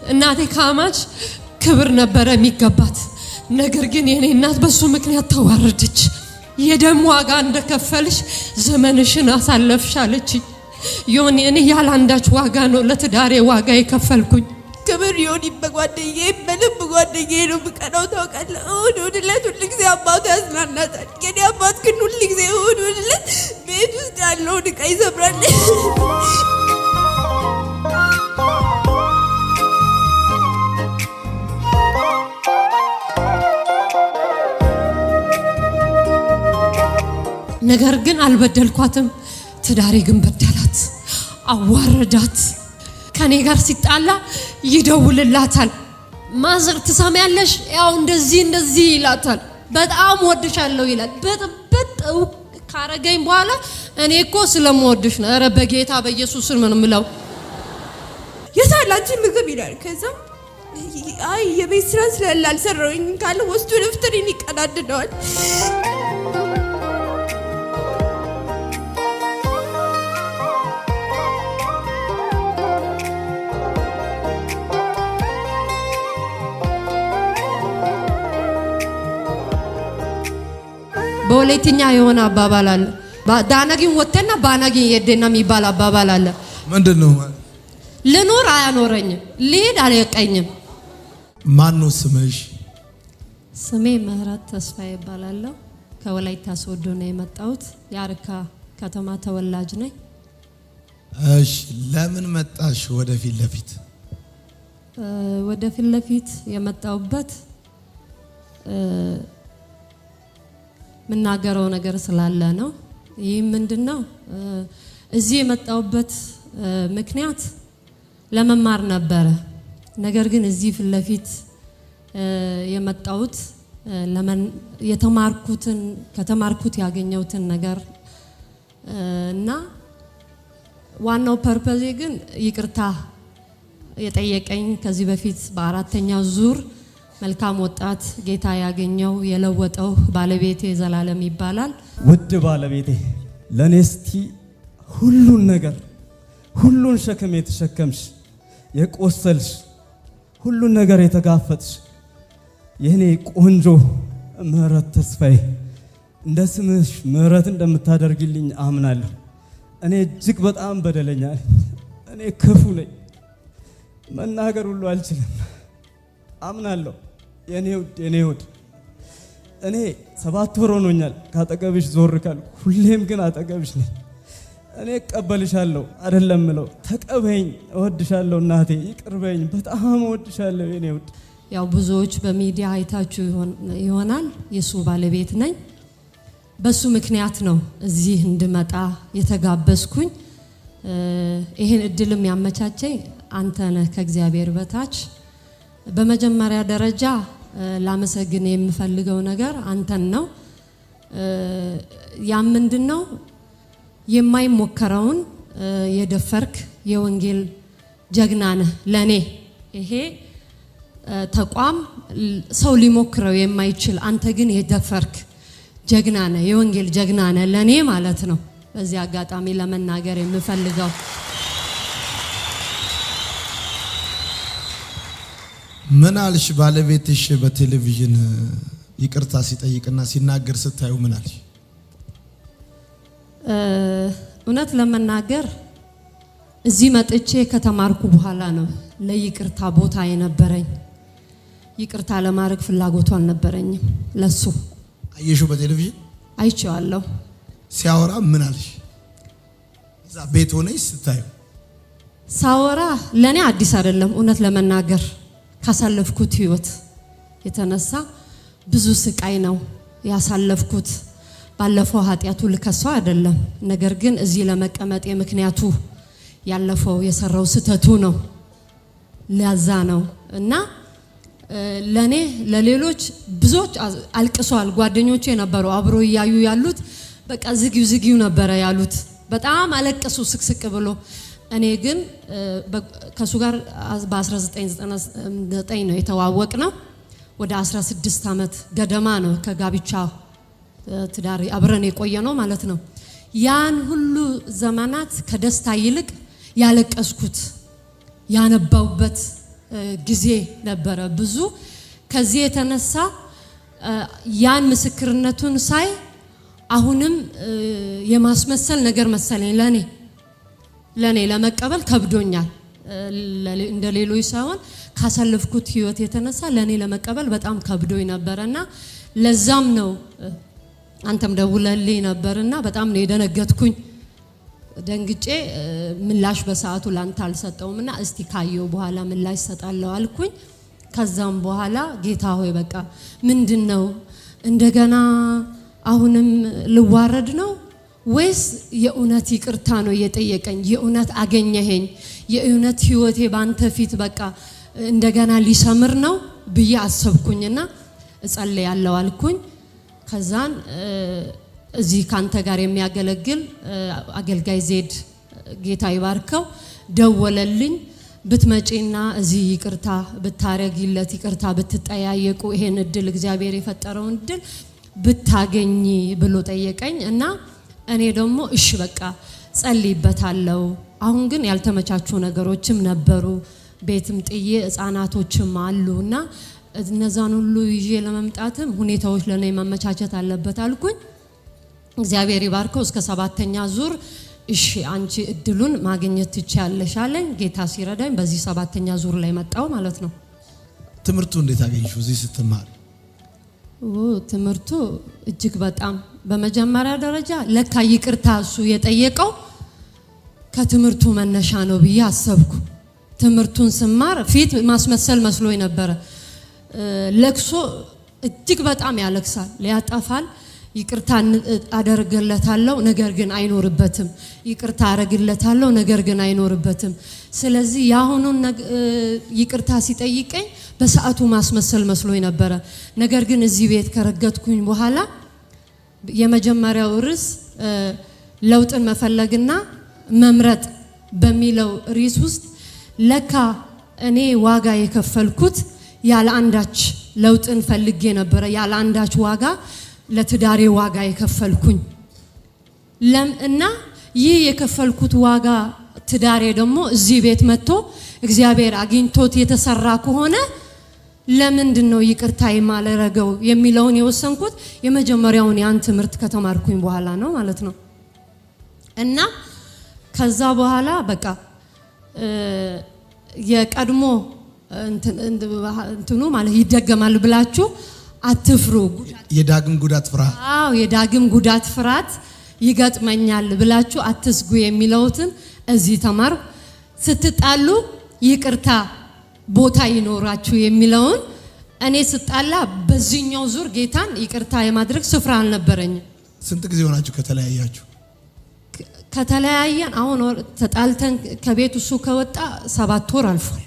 እናቴ ካማች ክብር ነበረ የሚገባት። ነገር ግን የኔ እናት በሱ ምክንያት ተዋረደች። የደም ዋጋ እንደከፈልሽ ዘመንሽን አሳለፍሽ አለችኝ። ዮኒ እኔ ያለ አንዳች ዋጋ ነው ለትዳሬ ዋጋ የከፈልኩኝ። ክብር ዮኒ በጓደኛዬ በልብ ጓደኛዬ ነው የምቀናው ታውቃለህ። እሑድ እሑድ ዕለት ሁል ጊዜ አባቱ ያዝናናታል። የኔ አባት ግን ሁል ጊዜ እሑድ እሑድ ዕለት ቤት ውስጥ ያለውን ዕቃ ይሰብራል። ነገር ግን አልበደልኳትም። ትዳሬ ግን በደላት፣ አዋረዳት። ከኔ ጋር ሲጣላ ይደውልላታል። ማዘር ትሰማያለሽ? ያው እንደዚህ ይላታል። በጣም ወድሻለሁ ይላል። በጥብጥ ካረገኝ በኋላ እኔ እኮ ስለምወድሽ ነው። ኧረ በጌታ በኢየሱስ ምን ምለው የታላችን ምግብ ይላል። ከዛ አይ የቤት ስራ ስላልሰራሁኝ ካለ ወስዶ ደፍተሬን ይቀዳድደዋል። በወላይትኛ የሆነ አባባል አለ። ዳናጊን ወተና ባናጊን የደና የሚባል አባባል አለ። ምንድነው? ልኖር አያኖረኝም፣ ልሄድ አልያቀኝም። ማን ነው ስምሽ? ስሜ ምህረት ተስፋ ይባላል። ከወላይታ ሶዶ ነው የመጣሁት። የአርካ ከተማ ተወላጅ ነኝ። እሺ፣ ለምን መጣሽ ወደፊት ለፊት? ወደፊት ለፊት የመጣሁበት ምናገረው ነገር ስላለ ነው። ይህ ምንድነው? እዚህ የመጣሁበት ምክንያት ለመማር ነበረ። ነገር ግን እዚህ ፊት ለፊት የመጣሁት ከተማርኩት ያገኘሁትን ነገር እና ዋናው ፐርፐዜ ግን ይቅርታ የጠየቀኝ ከዚህ በፊት በአራተኛው ዙር መልካም ወጣት ጌታ ያገኘው የለወጠው ባለቤቴ ዘላለም ይባላል። ውድ ባለቤቴ ለኔ እስቲ ሁሉን ነገር ሁሉን ሸክም የተሸከምሽ የቆሰልሽ ሁሉን ነገር የተጋፈጥሽ የኔ ቆንጆ ምህረት ተስፋዬ እንደ ስምሽ ምህረት እንደምታደርግልኝ አምናለሁ። እኔ እጅግ በጣም በደለኛ ነኝ። እኔ ክፉ ነኝ። መናገር ሁሉ አልችልም። አምናለሁ የኔ ውድ እኔ 7 ወር ሆኖኛል ካጠገብሽ ዞር ካልኩ። ሁሌም ግን አጠገብሽ ነኝ። እኔ እቀበልሻለሁ አይደለም ምለው፣ ተቀበይኝ። እወድሻለሁ እናቴ፣ ይቅርበኝ። በጣም እወድሻለሁ የኔ ውድ። ያው ብዙዎች በሚዲያ አይታችሁ ይሆናል የሱ ባለቤት ነኝ። በሱ ምክንያት ነው እዚህ እንድመጣ የተጋበዝኩኝ። ይሄን እድልም ያመቻቸኝ አንተ ነህ ከእግዚአብሔር በታች። በመጀመሪያ ደረጃ ላመሰግን የምፈልገው ነገር አንተን ነው። ያ ምንድነው? የማይሞከረውን የደፈርክ የወንጌል ጀግና ነህ ለኔ። ይሄ ተቋም ሰው ሊሞክረው የማይችል አንተ ግን የደፈርክ ጀግና ነህ፣ የወንጌል ጀግና ነህ ለኔ ማለት ነው። በዚህ አጋጣሚ ለመናገር የምፈልገው ምን አልሽ? ባለቤትሽ በቴሌቪዥን ይቅርታ ሲጠይቅና ሲናገር ስታዩ ምን አልሽ? እውነት ለመናገር እዚህ መጥቼ ከተማርኩ በኋላ ነው ለይቅርታ ቦታ የነበረኝ። ይቅርታ ለማድረግ ፍላጎቱ አልነበረኝም ለሱ። አየሽው? በቴሌቪዥን አይቼዋለሁ። ሲያወራ ምን አልሽ? እዛ ቤት ሆነሽ ስታዩ? ሳወራ ለኔ አዲስ አይደለም። እውነት ለመናገር ካሳለፍኩት ህይወት የተነሳ ብዙ ስቃይ ነው ያሳለፍኩት። ባለፈው ኃጢያቱ ልከሰው አይደለም፣ ነገር ግን እዚህ ለመቀመጥ ምክንያቱ ያለፈው የሰራው ስተቱ ነው። ለዛ ነው እና ለኔ ለሌሎች ብዙዎች አልቅሰዋል። ጓደኞቼ ነበሩ አብሮ ያዩ ያሉት በቃ ዝጊው ነበረ ያሉት። በጣም አለቀሱ ስቅስቅ ብሎ። እኔ ግን ከሱ ጋር በ1999 ነው የተዋወቅ ነው። ወደ 16 ዓመት ገደማ ነው ከጋብቻ ትዳር አብረን የቆየ ነው ማለት ነው። ያን ሁሉ ዘመናት ከደስታ ይልቅ ያለቀስኩት ያነባውበት ጊዜ ነበረ ብዙ። ከዚህ የተነሳ ያን ምስክርነቱን ሳይ አሁንም የማስመሰል ነገር መሰለኝ ለኔ ለመቀበል ከብዶኛል። እንደ ሌሎች ሳይሆን ካሳለፍኩት ህይወት የተነሳ ለኔ ለመቀበል በጣም ከብዶኝ ነበርና ለዛም ነው አንተም ደውለልኝ ነበርና በጣም ነው የደነገጥኩኝ። ደንግጬ ምላሽ በሰዓቱ ላንተ አልሰጠውምና እስቲ ካየው በኋላ ምላሽ ሰጣለሁ አልኩኝ። ከዛም በኋላ ጌታ ሆይ በቃ ምንድነው እንደገና አሁንም ልዋረድ ነው ወይስ የእውነት ይቅርታ ነው የጠየቀኝ? የእውነት አገኘኸኝ? የእውነት ህይወቴ ባንተ ፊት በቃ እንደገና ሊሰምር ነው ብዬ አሰብኩኝና እጸልያለሁ አልኩኝ። ከዛን እዚህ ካንተ ጋር የሚያገለግል አገልጋይ ዜድ ጌታ ይባርከው ደወለልኝ። ብትመጪና እዚህ ይቅርታ ብታረጊለት ይቅርታ ብትጠያየቁ ይሄን እድል እግዚአብሔር የፈጠረውን እድል ብታገኝ ብሎ ጠየቀኝ እና እኔ ደግሞ እሺ በቃ ጸልይበታለሁ። አሁን ግን ያልተመቻቹ ነገሮችም ነበሩ፣ ቤትም ጥዬ ህፃናቶችም አሉና እነዛን ሁሉ ይዤ ለመምጣትም ሁኔታዎች ለኔ መመቻቸት አለበት አልኩኝ። እግዚአብሔር ይባርከው እስከ 7ኛ ዙር እሺ አንቺ እድሉን ማግኘት ትችያለሽ አለኝ። ጌታ ሲረዳኝ በዚህ 7ኛ ዙር ላይ መጣው ማለት ነው። ትምህርቱ እንዴት አገኘሽው እዚህ ስትማር? ትምህርቱ እጅግ በጣም በመጀመሪያ ደረጃ ለካ ይቅርታ እሱ የጠየቀው ከትምህርቱ መነሻ ነው ብዬ አሰብኩ። ትምህርቱን ስማር ፊት ማስመሰል መስሎኝ ነበር። ለቅሶ እጅግ በጣም ያለቅሳል፣ ያጠፋል። ይቅርታ አደርግለታለሁ ነገር ግን አይኖርበትም፣ ይቅርታ አደርግለታለሁ ነገር ግን አይኖርበትም። ስለዚህ ያሁኑን ይቅርታ ሲጠይቀኝ በሰዓቱ ማስመሰል መስሎኝ ነበር። ነገር ግን እዚህ ቤት ከረገጥኩኝ በኋላ የመጀመሪያው ርዕስ ለውጥን መፈለግና መምረጥ በሚለው ርዕስ ውስጥ ለካ እኔ ዋጋ የከፈልኩት ያለ አንዳች ለውጥን ፈልጌ ነበር። ያለ አንዳች ዋጋ ለትዳሬ ዋጋ የከፈልኩኝ እና ይህ የከፈልኩት ዋጋ ትዳሬ ደግሞ እዚህ ቤት መጥቶ እግዚአብሔር አግኝቶት የተሰራ ከሆነ ለምንድነው ይቅርታ የማላረገው የሚለውን የወሰንኩት የመጀመሪያውን ያን ትምህርት ከተማርኩኝ በኋላ ነው ማለት ነው። እና ከዛ በኋላ በቃ የቀድሞ እንትኑ ማለት ይደገማል ብላችሁ አትፍሩ። የዳግም ጉዳት ፍርሃት የዳግም ጉዳት ፍርሃት ይገጥመኛል ብላችሁ አትስጉ የሚለውትን እዚህ ተማር። ስትጣሉ ይቅርታ ቦታ ይኖራችሁ የሚለውን እኔ ስጣላ በዚህኛው ዙር ጌታን ይቅርታ የማድረግ ስፍራ አልነበረኝም። ስንት ጊዜ ሆናችሁ ከተለያያችሁ? ከተለያየን አሁን ተጣልተን ከቤት እሱ ከወጣ 7 ወር አልፏል።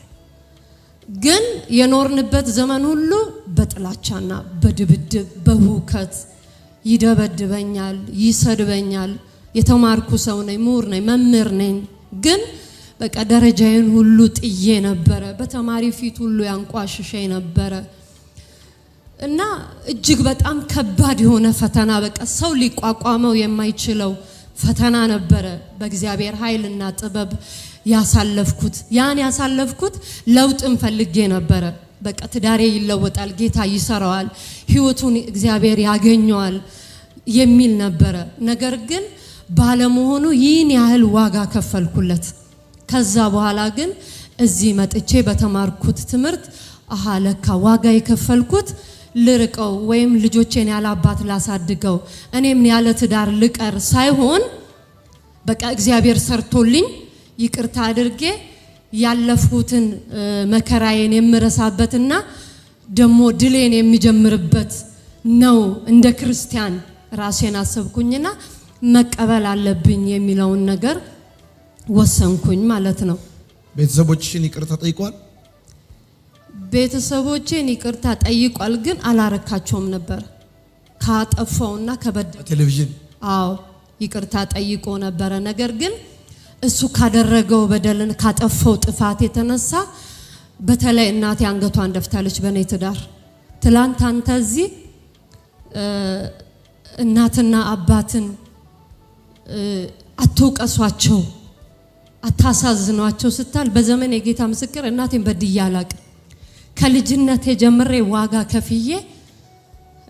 ግን የኖርንበት ዘመን ሁሉ በጥላቻና በድብድብ በሁከት ይደበድበኛል፣ ይሰድበኛል። የተማርኩ ሰው ነኝ፣ ምሁር ነኝ፣ መምህር ነኝ። ግን በቃ ደረጃዬን ሁሉ ጥዬ ነበረ። በተማሪ ፊት ሁሉ ያንቋሽሸኝ ነበረ እና እጅግ በጣም ከባድ የሆነ ፈተና በቃ ሰው ሊቋቋመው የማይችለው ፈተና ነበረ። በእግዚአብሔር ኃይልና ጥበብ ያሳለፍኩት ያን ያሳለፍኩት ለውጥን ፈልጌ ነበረ። በቃ ትዳሬ ይለወጣል፣ ጌታ ይሰራዋል፣ ህይወቱን እግዚአብሔር ያገኘዋል የሚል ነበረ። ነገር ግን ባለመሆኑ ይህን ያህል ዋጋ ከፈልኩለት። ከዛ በኋላ ግን እዚህ መጥቼ በተማርኩት ትምህርት ለካ ዋጋ የከፈልኩት ልርቀው ወይም ልጆቼን ያለ አባት ላሳድገው እኔም ያለ ትዳር ልቀር ሳይሆን በቃ እግዚአብሔር ሰርቶልኝ ይቅርታ አድርጌ ያለፉትን መከራዬን የምረሳበትና ደሞ ድሌን የሚጀምርበት ነው። እንደ ክርስቲያን ራሴን አሰብኩኝና መቀበል አለብኝ የሚለውን ነገር ወሰንኩኝ ማለት ነው። ቤተሰቦችሽን ይቅርታ ጠይቋል? ቤተሰቦቼን ይቅርታ ጠይቋል፣ ግን አላረካቸውም ነበር። ካጠፋውና ከበደል ቴሌቪዥን ይቅርታ ጠይቆ ነበር። ነገር ግን እሱ ካደረገው በደልን ካጠፋው ጥፋት የተነሳ በተለይ እናቴ አንገቷን ደፍታለች በኔ ትዳር። ትላንት አንተ እዚህ እናትና አባትን አትውቀሷቸው አታሳዝኗቸው ስታል በዘመን የጌታ ምስክር እናቴን በድዬ አላቅም። ከልጅነቴ ጀምሬ ዋጋ ከፍዬ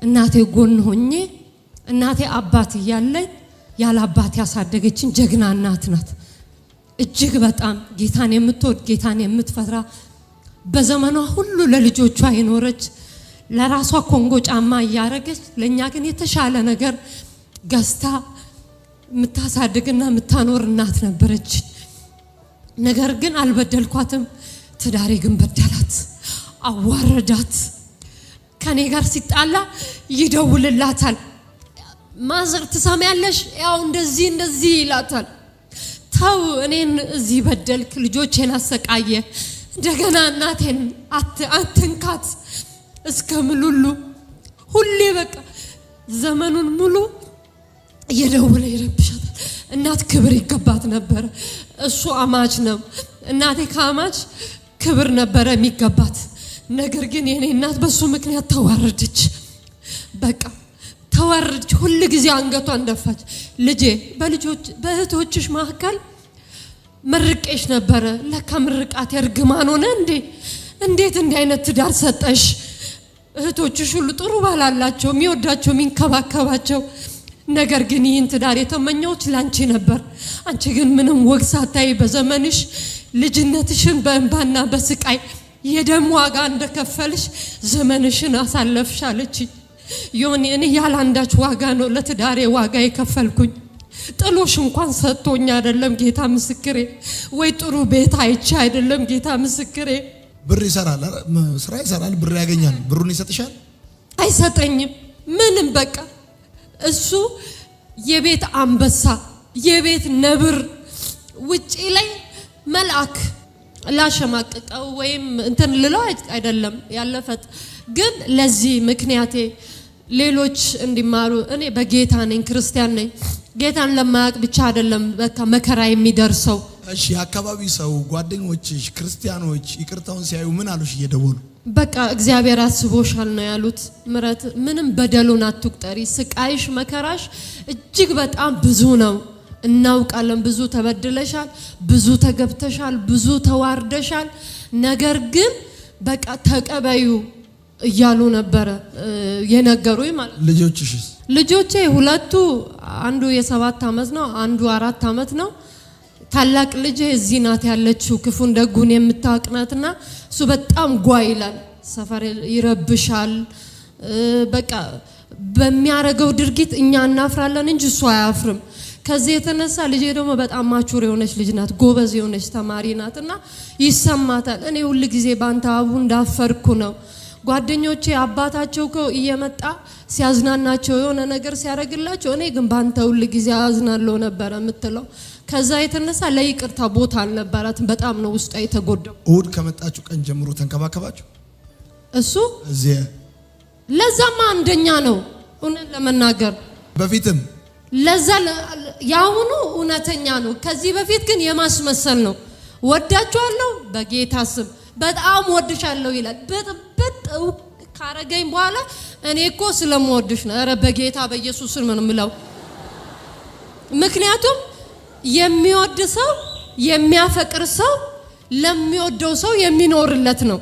እናቴ ጎን ሆኜ እናቴ አባት እያለኝ ያለ አባት ያሳደገችን ጀግና እናት ናት። እጅግ በጣም ጌታን የምትወድ ጌታን የምትፈራ በዘመኗ ሁሉ ለልጆቿ የኖረች ለራሷ ኮንጎ ጫማ እያረገች ለኛ ግን የተሻለ ነገር ገዝታ የምታሳድግና የምታኖር እናት ነበረች። ነገር ግን አልበደልኳትም። ትዳሬ ግን በደላት፣ አዋረዳት። ከኔ ጋር ሲጣላ ይደውልላታል። ማዘር ትሰሚያለሽ? ያው እንደዚህ ይላታል። ተው እኔን እዚህ በደልክ፣ ልጆቼን አሰቃየ፣ እንደገና እናቴን አትንካት እስከምሉሉ ሁሌ በቃ ዘመኑን ሙሉ እየደወለ ይረብሻታል። እናት ክብር ይገባት ነበር። እሱ አማች ነው። እናቴ ከአማች ክብር ነበረ የሚገባት። ነገር ግን የኔ እናት በሱ ምክንያት ተዋረደች። በቃ ተዋረደች። ሁሉ ጊዜ አንገቷን ደፋች። ልጄ በእህቶችሽ መካከል መርቄሽ ነበረ፣ ለካ ምርቃት እርግማን ሆነ እንዴ? እንዴት እንዲህ አይነት ትዳር ሰጠሽ? እህቶችሽ ሁሉ ጥሩ ባል አላቸው፣ የሚወዳቸው የሚንከባከባቸው። ነገር ግን ይህን ትዳር የተመኘሁት ላንቺ ነበር። አንቺ ግን ምንም ወግ ሳታይ በዘመንሽ ልጅነትሽን በእንባና በስቃይ የደም ዋጋ እንደከፈልሽ ዘመንሽን አሳለፍሽ አለች። ዮኒ እኔ ያለ አንዳች ዋጋ ነው ለትዳሬ ዋጋ የከፈልኩኝ። ጥሎሽ እንኳን ሰጥቶኝ አይደለም ጌታ ምስክሬ፣ ወይ ጥሩ ቤት አይቼ አይደለም ጌታ ምስክሬ። ብር ይሰራል፣ ስራ ይሰራል፣ ብር ያገኛል። ብሩን ይሰጥሻል? አይሰጠኝም ምንም። በቃ እሱ የቤት አንበሳ የቤት ነብር፣ ውጪ ላይ መልአክ ላሸማቅቀው ወይም እንትን ልለው አይደለም ያለፈት። ግን ለዚህ ምክንያቴ ሌሎች እንዲማሩ እኔ በጌታ ነኝ፣ ክርስቲያን ነኝ። ጌታን ለማያውቅ ብቻ አይደለም በቃ መከራ የሚደርሰው። እሺ የአካባቢ ሰው ጓደኞችሽ ክርስቲያኖች ይቅርታውን ሲያዩ ምን አሉሽ እየደወሉ? በቃ እግዚአብሔር አስቦሻል ነው ያሉት። ምረት ምንም በደሉን አትቁጠሪ፣ ስቃይሽ መከራሽ እጅግ በጣም ብዙ ነው። እናውቃለን፣ ብዙ ተበድለሻል፣ ብዙ ተገብተሻል፣ ብዙ ተዋርደሻል። ነገር ግን በቃ ተቀበዩ እያሉ ነበረ የነገሩኝ ማለት። ልጆችሽስ? ልጆቼ ሁለቱ፣ አንዱ የ7 ዓመት ነው፣ አንዱ 4 ዓመት ነው። ታላቅ ልጄ እዚህ ናት ያለችው፣ ክፉን ደጉን የምታውቅናትና እሱ በጣም ጓ ይላል፣ ሰፈር ይረብሻል። በቃ በሚያረገው ድርጊት እኛ እናፍራለን እንጂ እሱ አያፍርም። ከዚህ የተነሳ ልጄ ደግሞ በጣም ማቹር የሆነች ልጅ ናት፣ ጎበዝ የሆነች ተማሪ ናትና ይሰማታል። እኔ ሁሉ ጊዜ ባንተ አቡ እንዳፈርኩ ነው። ጓደኞቼ አባታቸው እየመጣ ሲያዝናናቸው የሆነ ነገር ሲያረግላቸው፣ እኔ ግን ባንተ ሁሉ ጊዜ አዝናለሁ ነበር የምትለው። ከዛ የተነሳ ለይቅርታ ቦታ አልነበራትም። በጣም ነው ውስጧ የተጎዳው። እሑድ ከመጣችሁ ቀን ጀምሮ ተንከባከባችሁ? እሱ እዚህ ለዛማ አንደኛ ነው እውነት ለመናገር በፊትም ለዛ ያሁኑ እውነተኛ ነው። ከዚህ በፊት ግን የማስመሰል ነው። ወዳችኋለሁ በጌታ ስም በጣም ወድሻለሁ ይላል። በጥብጥ ካረገኝ በኋላ እኔ እኮ ስለምወድሽ ነው። ኧረ በጌታ በኢየሱስ ስም ነው የምለው። ምክንያቱም የሚወድ ሰው የሚያፈቅር ሰው ለሚወደው ሰው የሚኖርለት ነው።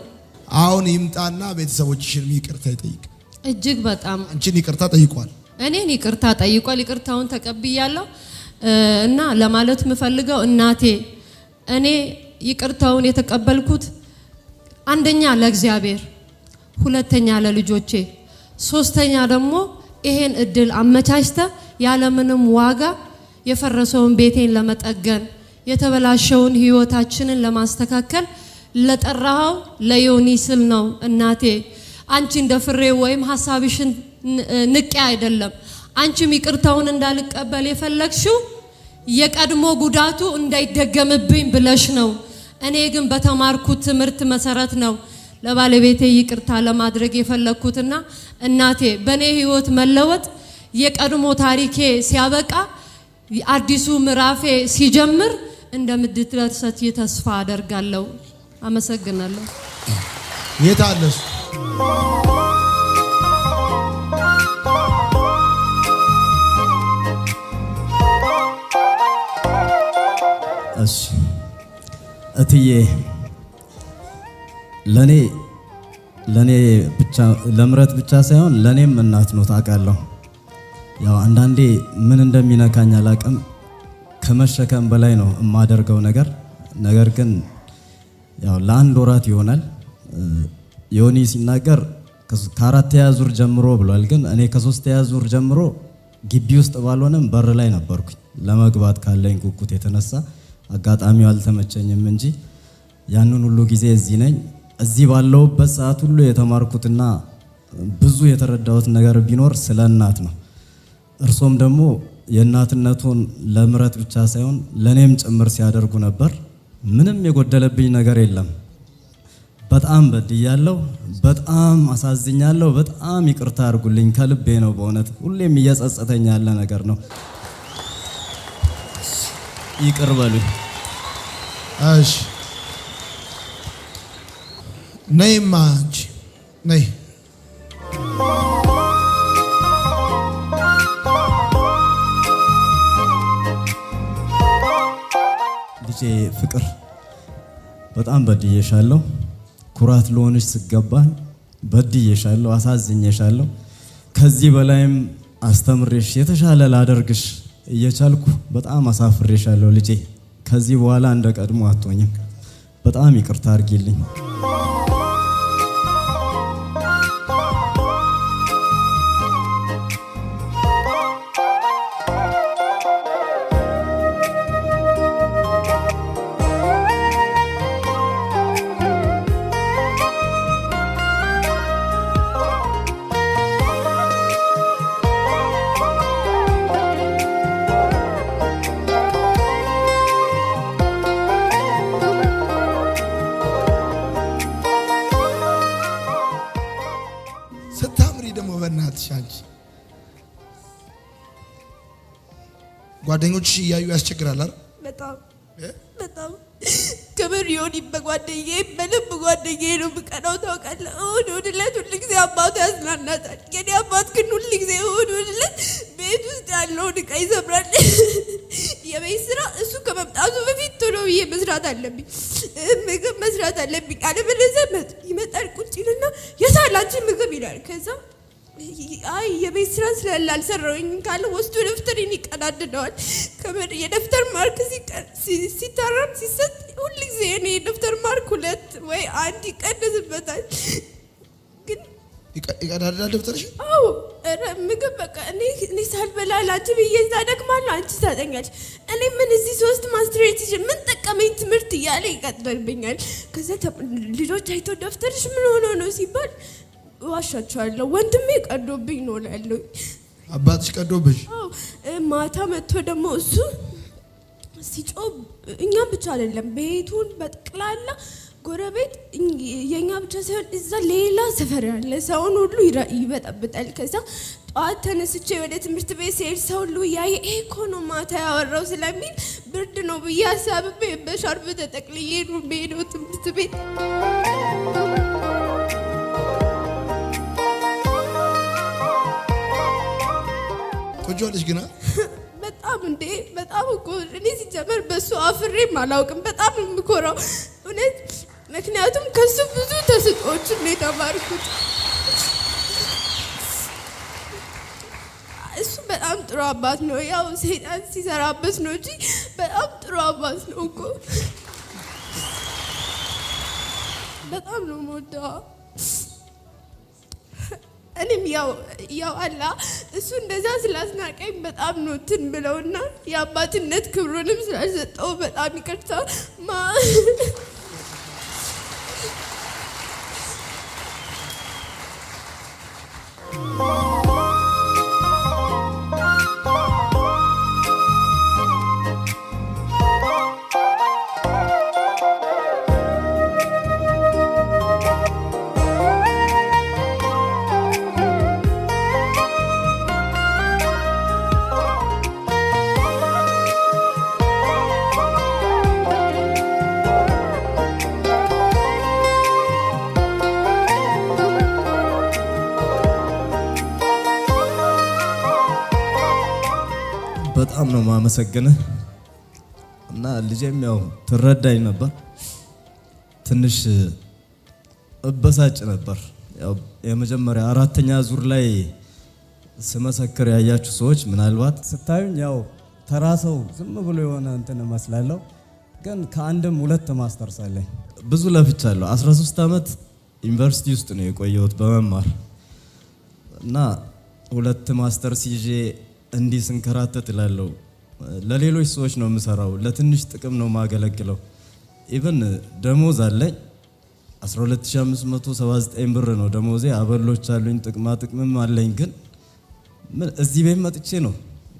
አሁን ይምጣና ቤተሰቦችሽን ይቅርታ ይጠይቅ። እጅግ በጣም አንቺን ይቅርታ ጠይቋል፣ እኔን ይቅርታ ጠይቋል። ይቅርታውን ተቀብያለሁ እና ለማለት የምፈልገው እናቴ እኔ ይቅርታውን የተቀበልኩት አንደኛ ለእግዚአብሔር፣ ሁለተኛ ለልጆቼ፣ ሶስተኛ ደግሞ ይሄን እድል አመቻችተ ያለምንም ዋጋ የፈረሰውን ቤቴን ለመጠገን የተበላሸውን ህይወታችንን ለማስተካከል ለጠራው ለዮኒ ስል ነው። እናቴ አንቺ እንደ ፍሬ ወይም ሐሳብሽን ንቄ አይደለም። አንቺም ይቅርታውን እንዳልቀበል የፈለግሽው የቀድሞ ጉዳቱ እንዳይደገምብኝ ብለሽ ነው። እኔ ግን በተማርኩት ትምህርት መሰረት ነው ለባለቤቴ ይቅርታ ለማድረግ የፈለግኩትና እናቴ በኔ ህይወት መለወጥ የቀድሞ ታሪኬ ሲያበቃ አዲሱ ምዕራፌ ሲጀምር እንደምትደርሰት ተስፋ አደርጋለሁ። አመሰግናለሁ። የት አለሽ? እሺ እትዬ ለኔ ብቻ ለምረት ብቻ ሳይሆን ለኔም እናት ነው ታውቃለሁ። ያው አንዳንዴ ምን እንደሚነካኝ አላቅም ከመሸከም በላይ ነው የማደርገው ነገር ግን ያው ለአንድ ወራት ይሆናል ዮኒ ሲናገር ከአራተኛ ዙር ጀምሮ ብሏል። ግን እኔ ከ3ኛ ዙር ጀምሮ ግቢ ውስጥ ባልሆነም በር ላይ ነበርኩኝ። ለመግባት ካለኝ ጉጉት የተነሳ አጋጣሚው አልተመቸኝም እንጂ ያንን ሁሉ ጊዜ እዚህ ነኝ። እዚህ ባለውበት ሰዓት ሁሉ የተማርኩትና ብዙ የተረዳሁት ነገር ቢኖር ስለ እናት ነው። እርሶም ደግሞ የእናትነቱን ለምረት ብቻ ሳይሆን ለኔም ጭምር ሲያደርጉ ነበር። ምንም የጎደለብኝ ነገር የለም። በጣም በድያለሁ፣ በጣም አሳዝኛለሁ። በጣም ይቅርታ አድርጉልኝ፣ ከልቤ ነው በእውነት ሁሌም እየጸጸተኝ ያለ ነገር ነው። ይቅር በሉኝ። እሺ ነይማ አንቺ ነይ። ልጄ ፍቅር በጣም በድዬሻለሁ። ኩራት ለሆንሽ ስገባኝ በድዬሻለሁ፣ አሳዝኜሻለሁ። ከዚህ በላይም አስተምሬሽ የተሻለ ላደርግሽ እየቻልኩ በጣም አሳፍሬሻለሁ ልጄ። ከዚህ በኋላ እንደ ቀድሞ አትሆኝም። በጣም ይቅርታ አድርጊልኝ። ስታምሪ ደግሞ በእናትሽ አንቺ ጓደኞችሽ እያዩ ያስቸግራል አይደል? በጣም ክብር ዮኒ በጓደኛዬ በልብ ጓደኛዬ ነው የምቀናው ታውቃለህ። እሑድ ዕለት ሁል ጊዜ አባቱ ያዝናናታል። የኔ አባት ግን ሁል ጊዜ እሑድ ዕለት ቤት ውስጥ ያለውን ዕቃ ይሰብራል። የቤት ስራ እሱ ከመምጣቱ በፊት ቶሎ ብዬ መስራት አለብኝ፣ ምግብ መስራት አለብኝ። አለበለዚያ ይመጣል ቁጭ ይልና የሳል አንቺ ምግብ ይላል። ከዛ አይ የቤት ስራ ስላልሰራሁኝ ካለ ወስዶ ደብተሬን ይቀዳድደዋል። ከመድ የደብተር ማርክ ሲታረም ሲሰጥ ሁል ጊዜ እኔ የደብተር ማርክ 2 ወይ 1 ይቀንስበታል። ግን ይቀዳድዳል ደብተርሽ? አዎ ምግብ በቃ እኔ ሳልበላ ላንቺ ብዬ ታደክማለሁ፣ አንቺ ታጠኛለሽ። እኔ ምን እዚህ 3 ማስትሬት ምን ጠቀመኝ ትምህርት እያለ ይቀጥልብኛል። ከዛ ልጆች አይቶ ደብተርሽ ምን ሆኖ ነው ሲባል ዋሻቸዋለሁ። ወንድሜ ቀዶብኝ ነው እላለሁ። አባትሽ ቀዶብሽ? አዎ ማታ መጥቶ ደግሞ እሱ ሲጮህ እኛም ብቻ አይደለም ቤቱን በጠቅላላ ጎረቤት የኛ ብቻ ሳይሆን እዛ ሌላ ሰፈር ያለ ሰውን ሁሉ ይበጠብጣል። ከዛ ጠዋት ተነስቼ ወደ ትምህርት ቤት ሲሄድ ሰው ሁሉ ያየ ይሄ እኮ ነው ማታ ያወራው ስለሚል ብርድ ነው ብዬ አሳብቤ በሻርፕ ተጠቅልዬ ነው የምሄደው ትምህርት ቤት። ቆንጆልሽ ግና በጣም እኮ እኔ ሲጀመር በሱ አፍሬም አላውቅም። በጣም የምኮራው እውነት፣ ምክንያቱም ከሱ ብዙ ተስጦችን ነው የተማርኩት። እሱ በጣም ጥሩ አባት ነው። ያው ሰይጣን ሲሰራበት ነው እንጂ በጣም ጥሩ አባት ነው እኮ። በጣም ነው የምወደው። እኔም ያው አላ እሱ እንደዛ ስላስናቀኝ በጣም ነው እንትን ብለውና የአባትነት ክብሩንም ስላልሰጠው በጣም ይቅርታ። በጣም ነው ማመሰግንህ እና ልጄም ያው ትረዳኝ ነበር። ትንሽ እበሳጭ ነበር። ያው የመጀመሪያ አራተኛ ዙር ላይ ስመሰክር ያያችሁ ሰዎች ምናልባት ስታዩኝ ያው ተራ ሰው ዝም ብሎ የሆነ እንትን እመስላለሁ፣ ግን ከአንድም ሁለት ማስተርስ አለኝ። ብዙ ለፍቻለሁ። 13 ዓመት ዩኒቨርሲቲ ውስጥ ነው የቆየሁት በመማር እና 2 ማስተርስ ይዤ እንዲህ ስንከራተት እላለሁ። ለሌሎች ሰዎች ነው የምሰራው፣ ለትንሽ ጥቅም ነው ማገለግለው። ኢቭን ደሞዝ አለኝ 12579 ብር ነው ደሞዜ። አበሎች አሉኝ፣ ጥቅማ ጥቅምም አለኝ። ግን እዚህ ቤት መጥቼ ነው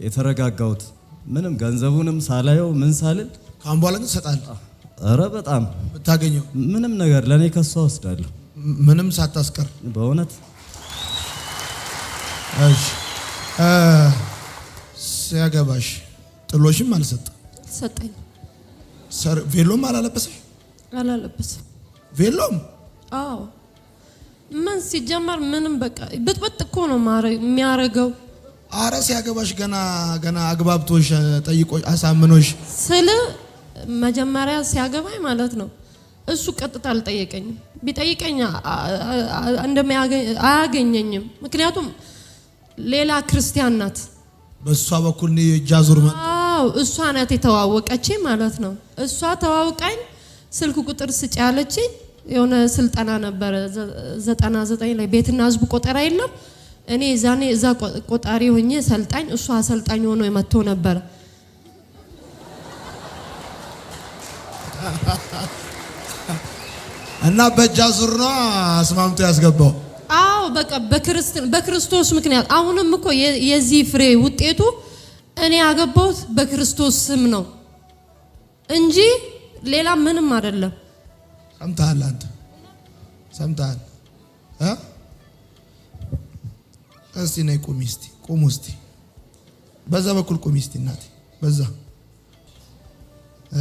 የተረጋጋሁት። ምንም ገንዘቡንም ሳላየው ምን ሳልል ካሁን በኋላ ግን ሰጣል። ኧረ በጣም ብታገኘው ምንም ነገር ለኔ ከሷ ወስዳለሁ፣ ምንም ሳታስቀር በእውነት። እሺ ሲያገባሽ ጥሎሽም ሰጠኝ። ቬሎም አላለበሰሽ? አላለበሰም። ቬሎም? አዎ። ምን ሲጀመር ምንም በቃ ብጥብጥ እኮ ነው የሚያረገው። አረ ሲያገባሽ ገና አግባብቶሽ ጠይቆሽ አሳምኖሽ ስለ መጀመሪያ ሲያገባኝ ማለት ነው እሱ ቀጥታ አልጠየቀኝም። ቢጠይቀኝ አያገኘኝም። ምክንያቱም ሌላ ክርስቲያን ናት። በሷ በኩል ጃዙር ማለት አዎ፣ እሷ ናት የተዋወቀች ማለት ነው። እሷ ተዋውቃኝ ስልክ ቁጥር ስጭ ያለችኝ የሆነ ስልጠና ነበረ 99 ላይ ቤትና ህዝብ ቆጠራ የለም። እኔ እዛ ቆጣሪ ሆኜ ሰልጣኝ፣ እሷ አሰልጣኝ ሆኖ የመጥቶ ነበር። እና በጃዙር ነው አስማምቶ ያስገባው። አዎ በቃ በክርስቶስ ምክንያት። አሁንም እኮ የዚህ ፍሬ ውጤቱ እኔ ያገባሁት በክርስቶስ ስም ነው እንጂ ሌላ ምንም አይደለም። ሰምተሃል? አንተ ሰምተሃል? እስቲ ነይ ቁሚ፣ እስቲ ቁሙ፣ እስቲ በዛ በኩል ቁሚ፣ እስቲ እናቴ በዛ።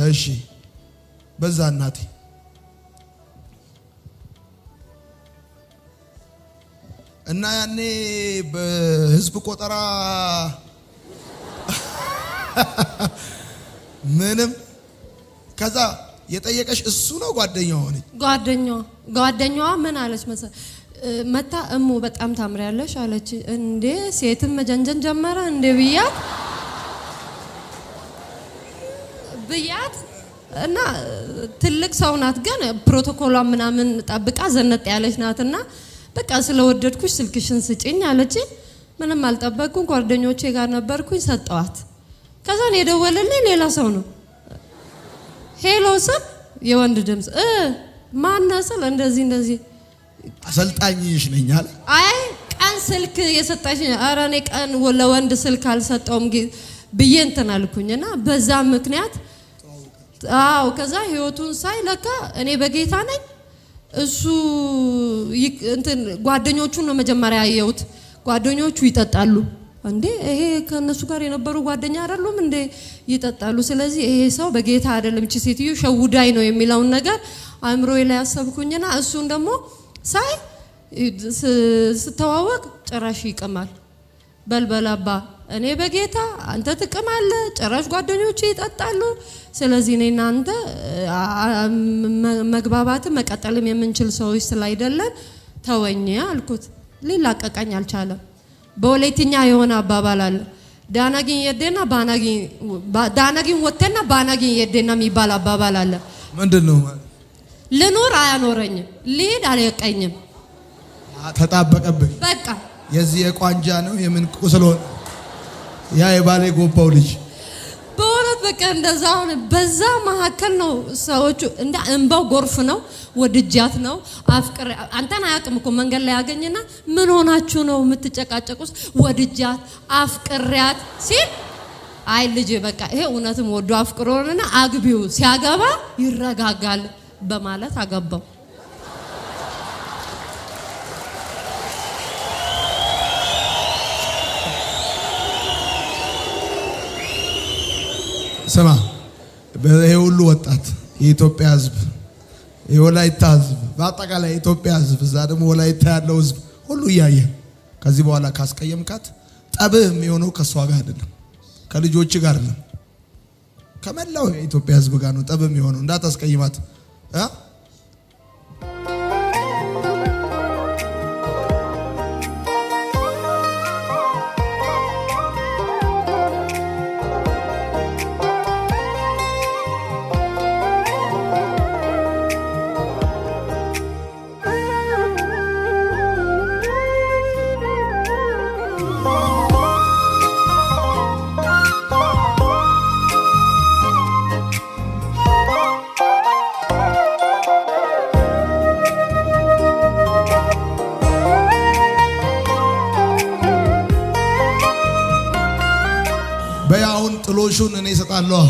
እሺ በዛ እናቴ። እና ያኔ በህዝብ ቆጠራ ምንም ከዛ የጠየቀሽ እሱ ነው ጓደኛዋ ሆነች። ጓደኛዋ ምን አለች መሰለህ? መታ እሙ በጣም ታምሪያለሽ አለች። እንዴ ሴትም መጀንጀን ጀመረ እንዴ ብያት እና ትልቅ ሰው ናት፣ ግን ፕሮቶኮሏ ምናምን ጠብቃ ዘነጥ ያለች ናትና በቃ ስለወደድኩሽ ስልክሽን ስጪኝ አለች። ምንም አልጠበቅኩም። ጓደኞቼ ጋር ነበርኩኝ፣ ሰጠዋት። ከዛ ነው የደወለልኝ ሌላ ሰው ነው። ሄሎ ስል የወንድ ድምፅ ማነው ስል እንደዚህ አሰልጣኝሽ ነኝ አለ። አይ ቀን ስልክ የሰጣሽ። ኧረ እኔ ቀን ለወንድ ስልክ አልሰጠውም ብዬ እንትን አልኩኝና በዛ ምክንያት አዎ። ከዛ ህይወቱን ሳይ ለካ እኔ በጌታ ነኝ፣ እሱ እንትን ጓደኞቹን ነው መጀመሪያ ያየሁት። ጓደኞቹ ይጠጣሉ እንዴ? ይሄ ከነሱ ጋር የነበሩ ጓደኛ አይደሉም እንዴ? ይጠጣሉ። ስለዚህ ይሄ ሰው በጌታ አይደለም፣ እቺ ሴትዮ ሸውዳይ ነው የሚለውን ነገር አእምሮዬ ላይ ያሰብኩኝና እሱን ደግሞ ሳይ ስተዋወቅ ጭራሽ ይቅማል። በልበላባ እኔ በጌታ አንተ ትቅማለህ፣ ጭራሽ ጓደኞቼ ይጠጣሉ። ስለዚህ እኔና አንተ መግባባት መቀጠልም የምንችል ሰዎች ስላይደለን ተወኝ አልኩት። ሊላቀቀኝ አልቻለም። በወላይትኛ የሆነ አባባል አለ። ዳናጊን የደና ዳናጊን ወተና ባናጊን የደና የሚባል አባባል አለ። ምንድነው? ልኖር አያኖረኝም፣ ልሄድ አልቀኝም። ተጣበቀብኝ። በቃ የዚህ የቋንጃ ነው የምን ቁስሎ ያ የባሌ ጎባው ልጅ በእውነት በቃ እንደዛ ሆነ። በዛ መካከል ነው ሰዎቹ እንደ እንባው ጎርፍ ነው። ወድጃት ነው አፍቅር አንተን አያውቅም እኮ መንገድ ላይ ያገኘና ምን ሆናችሁ ነው የምትጨቃጨቁት? ወድጃት አፍቅሪያት ሲል አይ ልጅ በቃ ይሄ እውነትም ወዶ አፍቅሮና አግቢው ሲያገባ ይረጋጋል በማለት አገባው። ስማ፣ ይሄ ሁሉ ወጣት የኢትዮጵያ ሕዝብ የወላይታ ሕዝብ በአጠቃላይ የኢትዮጵያ ሕዝብ እዛ ደግሞ ወላይታ ያለው ሕዝብ ሁሉ እያየ ከዚህ በኋላ ካስቀየምካት ጠብህ የሚሆነው ከሷ ጋር አይደለም፣ ከልጆች ጋር አይደለም፣ ከመላው የኢትዮጵያ ሕዝብ ጋር ነው ጠብህ የሚሆነው። እንዳታስቀይማት ጥሎሹን እኔ እሰጣለሁ።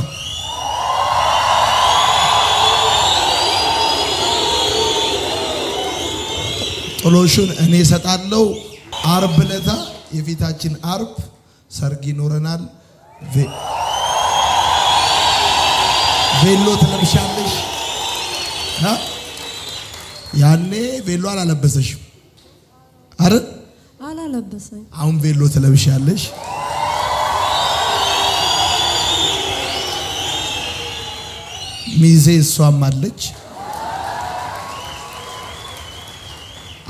ጥሎሹን እኔ እሰጣለሁ። አርብ ዕለት የፊታችን አርብ ሰርግ ይኖረናል። ቬሎ ትለብሻለሽ። ያኔ ቬሎ አላለበሰሽም አይደል? አላለበሰኝ። አሁን ቬሎ ትለብሻለሽ። ሚዜ እሷም አለች።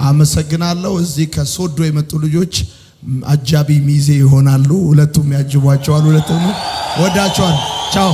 አመሰግናለሁ። እዚህ ከሶዶ የመጡ ልጆች አጃቢ ሚዜ ይሆናሉ። ሁለቱም ያጅቧቸዋል። ሁለቱም ወዳቸዋል። ቻው።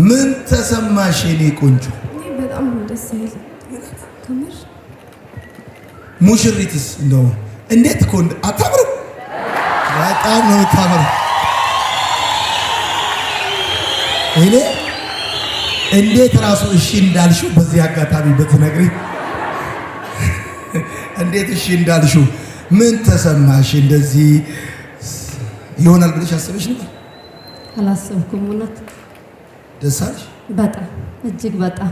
ምን ተሰማሽ የኔ ቆንጆ? በጣም ደስ ይላል። ከምር ሙሽሪትስ እንደው እንዴት እኮ አታምርም? በጣም ነው የምታምረው። እኔ እንዴት ራሱ እሺ እንዳልሽው በዚህ አጋጣሚ ብትነግሪ፣ እንዴት እሺ እንዳልሽው ምን ተሰማሽ? እንደዚህ ይሆናል ብለሽ አስበሽ ነበር? አላሰብኩም። እውነት ደስ አለሽ? በጣም እጅግ በጣም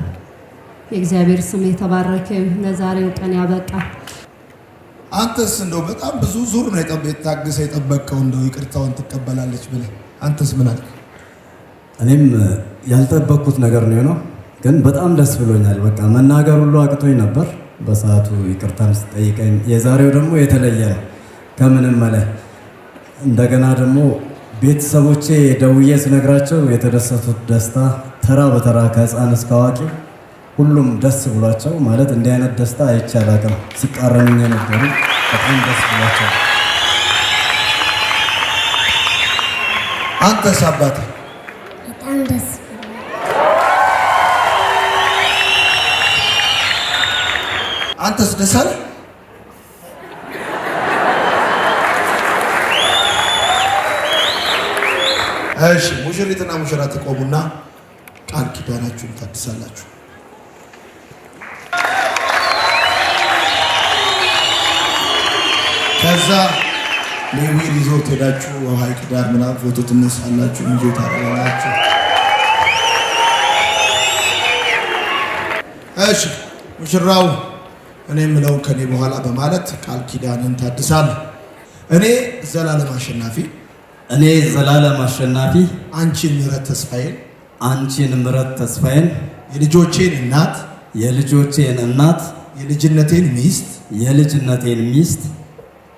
የእግዚአብሔር ስም የተባረከ ለዛሬው ቀን ያበቃ። አንተስ እንደው በጣም ብዙ ዙር ነው የታገሰ የጠበቀው እንደው ይቅርታውን ትቀበላለች ብለህ አንተስ ምን አልክ? እኔም ያልጠበቅኩት ነገር ነው የሆነው፣ ግን በጣም ደስ ብሎኛል። በቃ መናገር ሁሉ አቅቶኝ ነበር በሰዓቱ ይቅርታን ስጠይቀኝ። የዛሬው ደግሞ የተለየ ነው ከምንም በላይ። እንደገና ደግሞ ቤተሰቦቼ ደውዬ ስነግራቸው የተደሰቱት ደስታ ተራ በተራ ከህፃን እስከ አዋቂ ሁሉም ደስ ብሏቸው፣ ማለት እንዲህ አይነት ደስታ አይቼ አላውቅም። ሲቃረኑኝ የነበሩ በጣም ደስ ብሏቸው። አንተስ አባቴ? በጣም ደስ አንተስ ደስ አለ? እሺ ሙሽሪትና ሙሽራ ተቆሙና ቃል ኪዳናችሁን ታድሳላችሁ። ከዛ ሌዊ ሪዞርት ሄዳችሁ ሐይቅ ዳር ምናምን ፎቶ ትነሳላችሁ፣ እንጆ ታደርጋላችሁ። እሺ ሙሽራው እኔ የምለው ከኔ በኋላ በማለት ቃል ኪዳንን ታድሳለህ። እኔ ዘላለም አሸናፊ አንቺን ምህረት ተስፋዬን የልጆቼን እናት የልጅነቴን ሚስት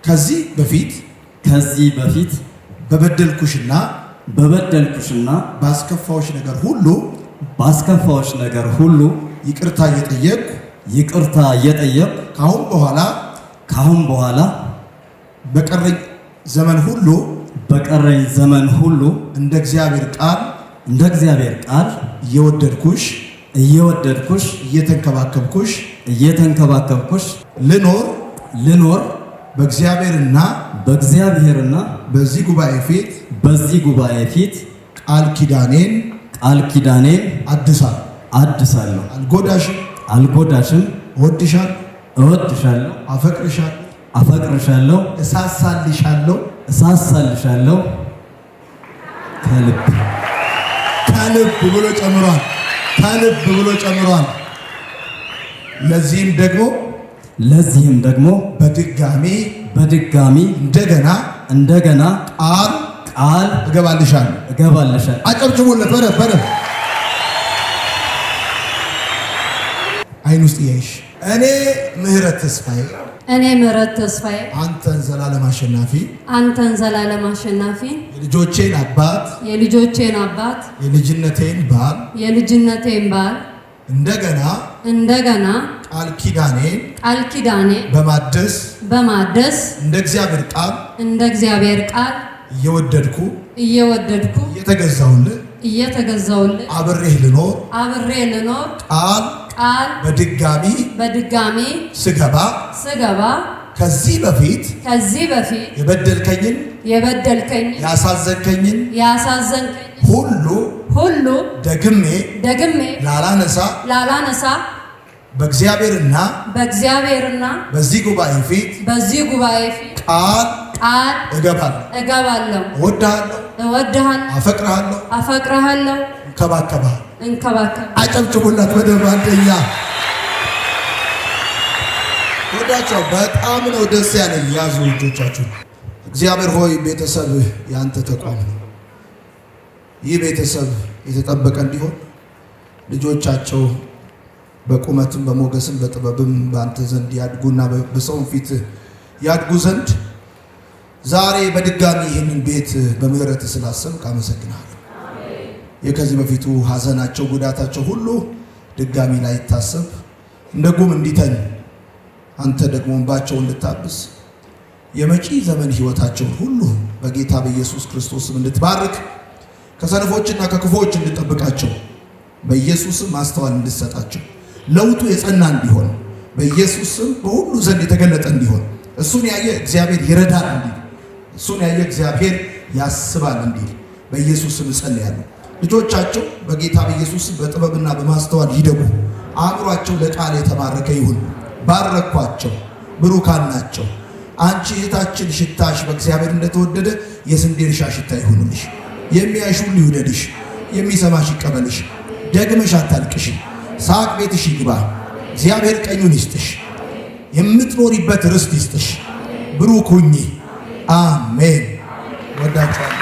ከዚህ በፊት በበደልኩሽና ባስከፋዎች ነገር ሁሉ ይቅርታ እየጠየቅኩ ካሁን በኋላ በቀረኝ ዘመን ሁሉ እንደ እግዚአብሔር ቃል እየወደድኩሽ እየተንከባከብኩሽ ልኖር በእግዚአብሔርና በዚህ ጉባኤ ፊት ቃል ኪዳኔን አድሳለሁ። አልጎዳሽም። እወድሻለሁ። አፈቅርሻለሁ። እሳሳልሻለሁ። ከልብ ብሎ ጨምሯል። ለዚህም ደግሞ በድጋሚ እንደገና ቃል እገባልሻለሁ። አጨብጭቡለት በደንብ። አይን ውስጥ ያይሽ። እኔ ምህረት ተስፋዬ አንተን ዘላለም አሸናፊ የልጆቼን አባት የልጅነቴን ባል እንደገና ቃል ኪዳኔ በማደስ እንደ እግዚአብሔር ቃል እየወደድኩ እየተገዛውልህ አብሬህ ልኖር ቃል በድጋሚ ስገባ ከዚህ በፊት የበደልከኝን ያሳዘንከኝን ሁሉ ደግሜ ላላነሳ በእግዚአብሔርና በዚህ ጉባኤ ፊት ቃል እገባለሁ። እወድሃለሁ፣ አፈቅርሃለሁ፣ እንከባከባለሁ። አጨብጭቡላት በደንብ። አንደኛ ወዳቸው በጣም ነው ደስ ያለኝ። ያዙ እጆቻችሁ። እግዚአብሔር ሆይ ቤተሰብህ ያንተ ተቋም ነው። ይህ ቤተሰብ የተጠበቀ እንዲሆን ልጆቻቸው በቁመትም በሞገስም በጥበብም በአንተ ዘንድ ያድጉና በሰውም ፊት ያድጉ ዘንድ ዛሬ በድጋሚ ይህንን ቤት በምህረት ስላሰብክ አመሰግናለሁ። የከዚህ በፊቱ ሐዘናቸው ጉዳታቸው ሁሉ ድጋሚ ላይ ይታሰብ እንደ ጉም እንዲተን አንተ ደግሞ እንባቸው እንድታብስ የመጪ ዘመን ህይወታቸው ሁሉ በጌታ በኢየሱስ ክርስቶስ ስም እንድትባርክ ከሰነፎችና ከክፉዎች እንድጠብቃቸው በኢየሱስ ስም ማስተዋል እንድትሰጣቸው ለውጡ የጸና እንዲሆን በኢየሱስ ስም በሁሉ ዘንድ የተገለጠ እንዲሆን እሱን ያየ እግዚአብሔር ይረዳል እንዲል እሱን ያየ እግዚአብሔር ያስባል እንዲል በኢየሱስ ስም እጸልያለሁ። ልጆቻቸው በጌታ በኢየሱስ ስም በጥበብና በማስተዋል ይደጉ። አእምሯቸው ለቃል የተባረከ ይሁን። ባረኳቸው፣ ብሩካን ናቸው። አንቺ እህታችን ሽታሽ በእግዚአብሔር እንደተወደደ የስንዴ እርሻ ሽታ ይሁንልሽ። የሚያይሽ ሁሉ ይውደድሽ፣ የሚሰማሽ ይቀበልሽ። ደግመሽ አታልቅሽ፣ ሳቅ ቤትሽ ይግባ። እግዚአብሔር ቀኙን ይስጥሽ፣ የምትኖሪበት ርስት ይስጥሽ። ብሩክ ሁኚ። አሜን። ወዳችኋለሁ።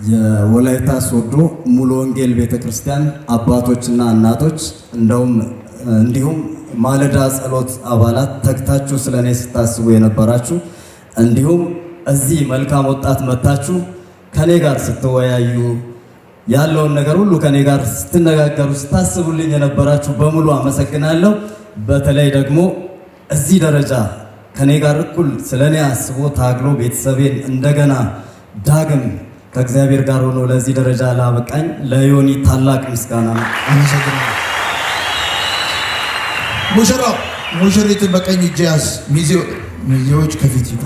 የወላይታ ሶዶ ሙሉ ወንጌል ቤተክርስቲያን አባቶችና እናቶች እንዲሁም ማለዳ ጸሎት አባላት ተግታችሁ ስለኔ ስታስቡ የነበራችሁ እንዲሁም እዚህ መልካም ወጣት መጣችሁ ከኔ ጋር ስትወያዩ ያለውን ነገር ሁሉ ከኔ ጋር ስትነጋገሩ ስታስቡልኝ የነበራችሁ በሙሉ አመሰግናለሁ። በተለይ ደግሞ እዚህ ደረጃ ከኔ ጋር እኩል ስለኔ አስቦ ታግሎ ቤተሰቤን እንደገና ዳግም ከእግዚአብሔር ጋር ሆኖ ለዚህ ደረጃ ላበቃኝ ለዮኒ ታላቅ ምስጋና ነው። አመሰግናለሁ። ሙሽሪትን በቀኝ እጅ ያዝ፣ ሚዜዎች ከፊት ይዱ።